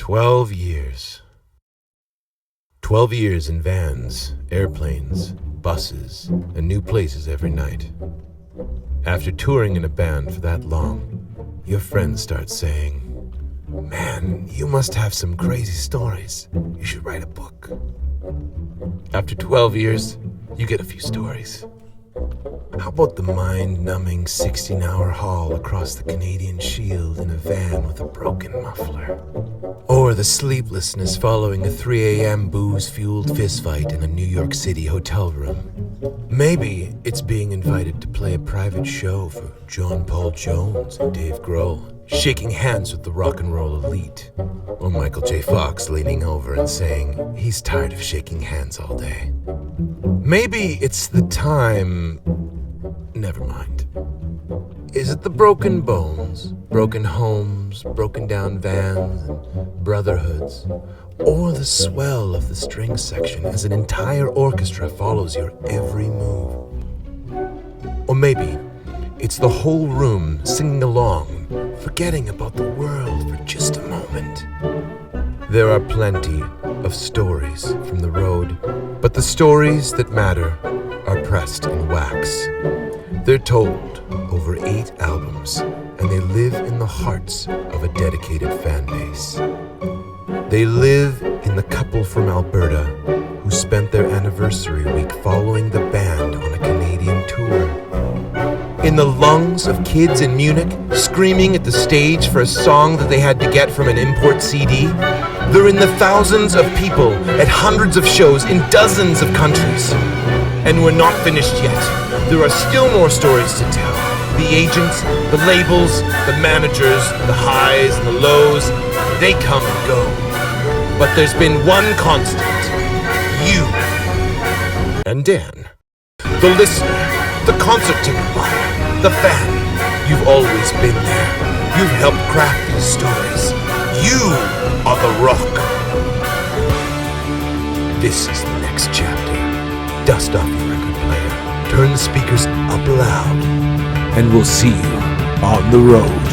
12 years. 12 years in vans, airplanes, buses, and new places every night. After touring in a band for that long, your friends start saying, "Man, you must have some crazy stories. You should write a book." After 12 years, you get a few stories. How about the mind-numbing 16-hour haul across the Canadian Shield in a van with a broken muffler? Or the sleeplessness following a 3 a.m. booze-fueled fistfight in a New York City hotel room? Maybe it's being invited to play a private show for John Paul Jones and Dave Grohl, shaking hands with the rock and roll elite. Or Michael J. Fox leaning over and saying he's tired of shaking hands all day. Maybe it's the time... Never mind. Is it the broken bones, broken homes, broken down vans, and brotherhoods? Or the swell of the string section as an entire orchestra follows your every move? Or maybe it's the whole room singing along, forgetting about the world for just a moment. There are plenty of stories from the road, but the stories that matter are pressed in wax. They're told over 8 albums, and they live in the hearts of a dedicated fan base. They live in the couple from Alberta who spent their anniversary week following the band on a Canadian tour. In the lungs of kids in Munich screaming at the stage for a song that they had to get from an import CD. They're in the thousands of people at hundreds of shows in dozens of countries. And we're not finished yet. There are still more stories to tell. The agents, the labels, the managers, the highs and the lows, they come and go. But there's been one constant. You. And Dan. The listener. The concert ticket buyer. The fan. You've always been there. You've helped craft these stories. You are the rock. This is the next chapter. Dust off your record player. Turn the speakers up loud. And we'll see you on the road.